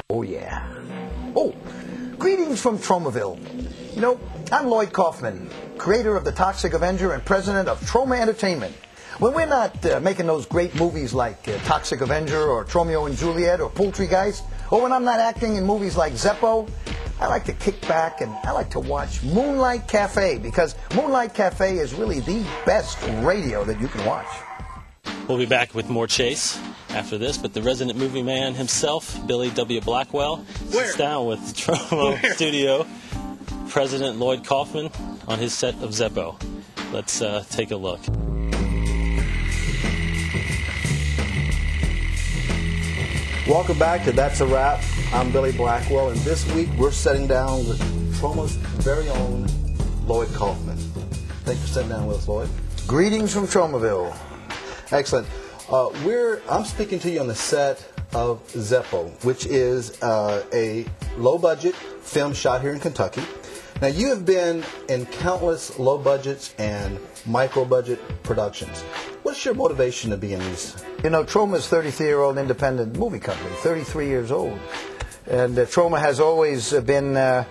Oh, yeah. Oh, greetings from Tromaville. You know, I'm Lloyd Kaufman, creator of The Toxic Avenger and president of Troma Entertainment. When we're not making those great movies like Toxic Avenger or Tromeo and Juliet or Poultrygeist, or when I'm not acting in movies like Zeppo, I like to kick back and I like to watch Moonlight Cafe, because Moonlight Cafe is really the best radio that you can watch. We'll be back with more Chase after this, but the resident movie man himself, Billy W. Blackwell, sits down with Troma Studio President Lloyd Kaufman on his set of Zeppo. Let's take a look. Welcome back to That's a Wrap. I'm Billy Blackwell, and this week we're sitting down with Troma's very own Lloyd Kaufman. Thanks for sitting down with us, Lloyd. Greetings from Tromaville. Excellent. I'm speaking to you on the set of Zeppo, which is a low-budget film shot here in Kentucky. Now, you have been in countless low budgets and micro-budget productions. What's your motivation to be in these? You know, Troma's a 33-year-old independent movie company, 33 years old. And Troma has always been a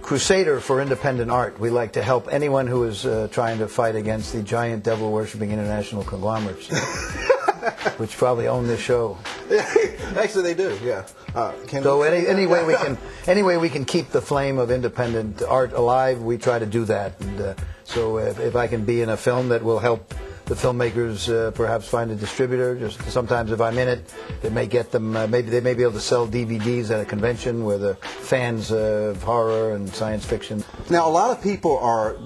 crusader for independent art. We like to help anyone who is trying to fight against the giant devil-worshipping international conglomerates, which probably own this show. Actually, they do. Yeah. So any way we can keep the flame of independent art alive, we try to do that. And so if I can be in a film that will help the filmmakers perhaps find a distributor. Just sometimes if I'm in it, they may get them. Maybe they may be able to sell DVDs at a convention where the fans of horror and science fiction. Now, a lot of people are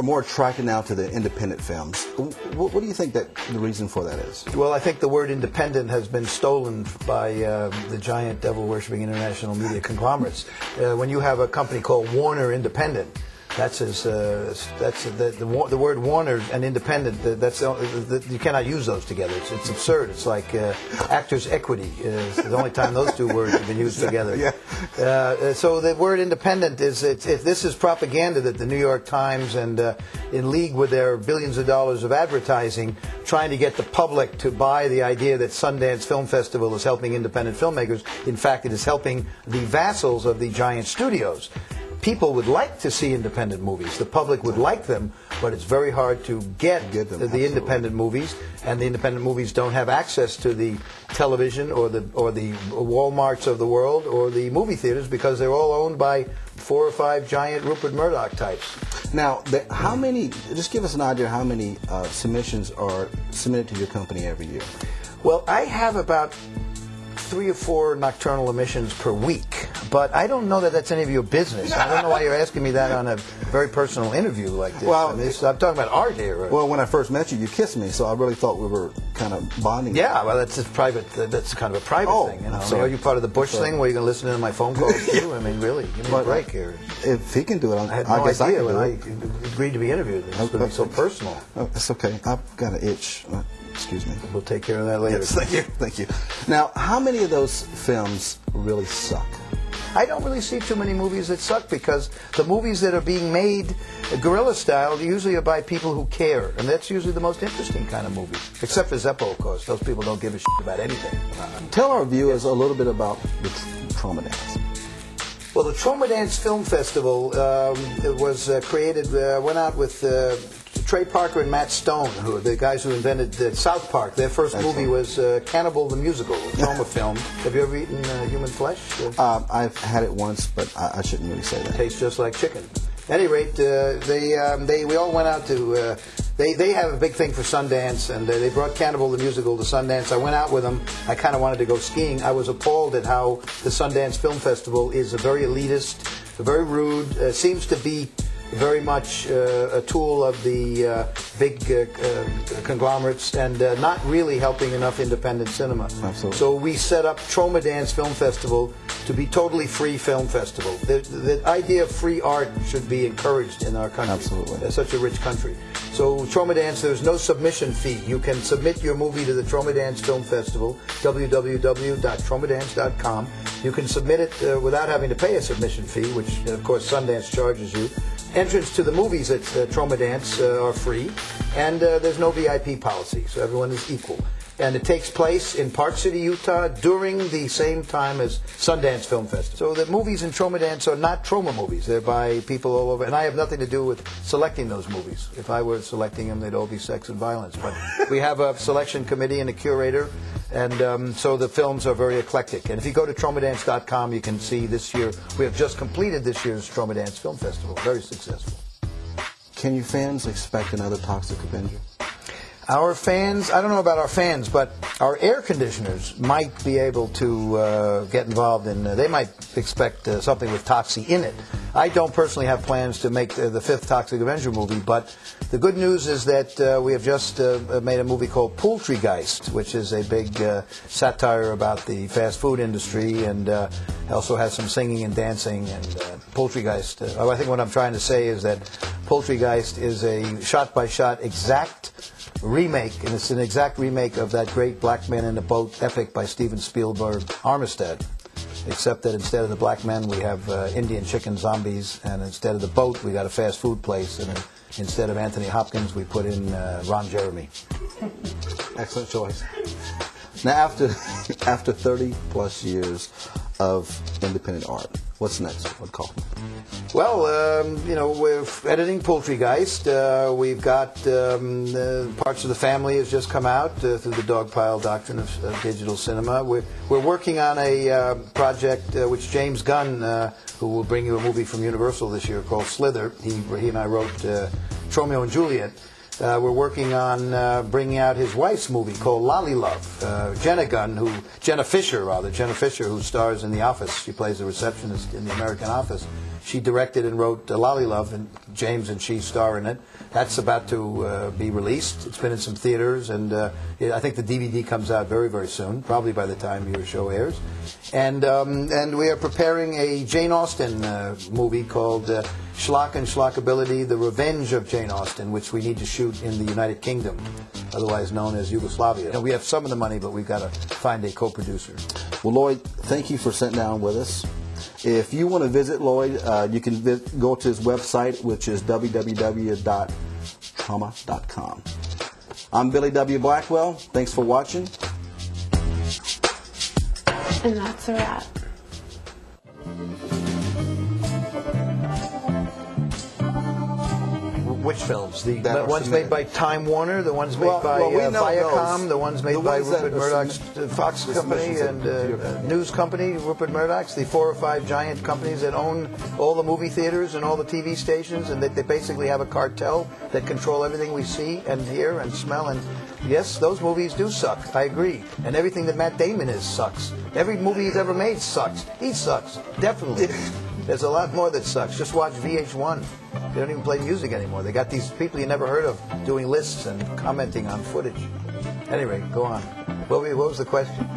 more attracted now to the independent films. What do you think that the reason for that is? Well, I think the word independent has been stolen by the giant devil-worshipping international media conglomerates. When you have a company called Warner Independent, the word Warner and independent. You cannot use those together. It's absurd. It's like actors' equity. It's the only time those two words have been used together. Yeah. So the word independent is this is propaganda that the New York Times and in league with their billions of dollars of advertising, trying to get the public to buy the idea that Sundance Film Festival is helping independent filmmakers. In fact, it is helping the vassals of the giant studios. People would like to see independent movies. The public would like them, but it's very hard to get them, the independent movies, and the independent movies don't have access to the television or the Walmarts of the world or the movie theaters, because they're all owned by 4 or 5 giant Rupert Murdoch types. Now, how many? Just give us an idea how many submissions are submitted to your company every year. Well, I have about 3 or 4 nocturnal emissions per week, but I don't know that that's any of your business. I don't know why you're asking me that on a very personal interview like this. Well, I'm talking about art here. Well, when I first met you, you kissed me, so I really thought we were kind of bonding. Yeah, well, that's just private. That's kind of a private thing. You know? I mean, are you part of the Bush thing where you're going to listen to my phone calls too? I mean, really, give me a break here. If he can do it, I had no guess idea I when I agreed to be interviewed. It's going to be so personal. Oh, it's okay. I've got an itch. Excuse me. We'll take care of that later. Yes, thank you. Thank you. Now, how many of those films really suck? I don't really see too many movies that suck, because the movies that are being made guerrilla style usually are by people who care, and that's usually the most interesting kind of movie. Except for Zeppo, of course. Those people don't give a shit about anything. Tell our viewers a little bit about the Troma Dance. Well, the Troma Dance Film Festival was created, went out with Trey Parker and Matt Stone, who are the guys who invented South Park. Their first movie was Cannibal the Musical, a Troma film. Have you ever eaten human flesh? I've had it once, but I shouldn't really say that. It tastes just like chicken. At any rate, we all went out to... They have a big thing for Sundance, and they brought Cannibal the Musical to Sundance. I went out with them. I kind of wanted to go skiing. I was appalled at how the Sundance Film Festival is a very elitist, very rude, seems to be very much a tool of the big conglomerates, and not really helping enough independent cinema. Absolutely. So we set up Troma Dance Film Festival to be totally free film festival. The idea of free art should be encouraged in our country. Absolutely. It's such a rich country. So Troma Dance, there's no submission fee. You can submit your movie to the Troma Dance Film Festival, www.tromadance.com. You can submit it without having to pay a submission fee, which, of course, Sundance charges you. Entrance to the movies at Troma Dance are free, and there's no VIP policy, so everyone is equal. and it takes place in Park City, Utah, during the same time as Sundance Film Festival. So the movies in Troma Dance are not Troma movies. They're by people all over, and I have nothing to do with selecting those movies. If I were selecting them, they'd all be sex and violence. But we have a selection committee and a curator, and so the films are very eclectic. And if you go to TromaDance.com, you can see this year, we have just completed this year's Troma Dance Film Festival. Very successful. Can your fans expect another Toxic Avenger? Our fans, I don't know about our fans, but our air conditioners might be able to get involved in, they might expect something with Toxie in it. I don't personally have plans to make the fifth Toxic Avenger movie, but the good news is that we have just made a movie called Poultrygeist, which is a big satire about the fast food industry, and also has some singing and dancing. And Poultrygeist, I think what I'm trying to say is that Poultrygeist is a shot-by-shot exact remake, and it's an exact remake of that great Black Man in a Boat epic by Steven Spielberg, Armistead. Except that instead of the black men, we have Indian chicken zombies, and instead of the boat, we got a fast food place, and instead of Anthony Hopkins, we put in Ron Jeremy. Excellent choice. Now, after 30 plus years of independent art, what's next? What Kaufman? Well, we're editing Poultrygeist. We've got Parts of the Family has just come out through the Dogpile Doctrine of Digital Cinema. We're working on a project which James Gunn, who will bring you a movie from Universal this year called Slither. He and I wrote Romeo and Juliet. We're working on bringing out his wife's movie called Lolly Love. Jenna Fisher, who stars in The Office. She plays the receptionist in The American Office. She directed and wrote Lolly Love, and James and she star in it. That's about to be released. It's been in some theaters, and I think the DVD comes out very, very soon, probably by the time your show airs. And we are preparing a Jane Austen movie called Schlock and Schlockability, The Revenge of Jane Austen, which we need to shoot in the United Kingdom, otherwise known as Yugoslavia. And we have some of the money, but we've got to find a co-producer. Well, Lloyd, thank you for sitting down with us. If you want to visit Lloyd, you can go to his website, which is www.troma.com. I'm Billy W. Blackwell. Thanks for watching. And that's a wrap. Which films? The ones made by Time Warner, the ones made by Viacom, the ones made by Rupert Murdoch's Fox Company and News Company, Rupert Murdoch's, the 4 or 5 giant companies that own all the movie theaters and all the TV stations, and that they basically have a cartel that control everything we see and hear and smell. And yes, those movies do suck. I agree. And everything that Matt Damon is sucks. Every movie he's ever made sucks. He sucks. Definitely. There's a lot more that sucks. Just watch VH1. They don't even play music anymore. They got these people you never heard of doing lists and commenting on footage. Anyway, go on. What was the question?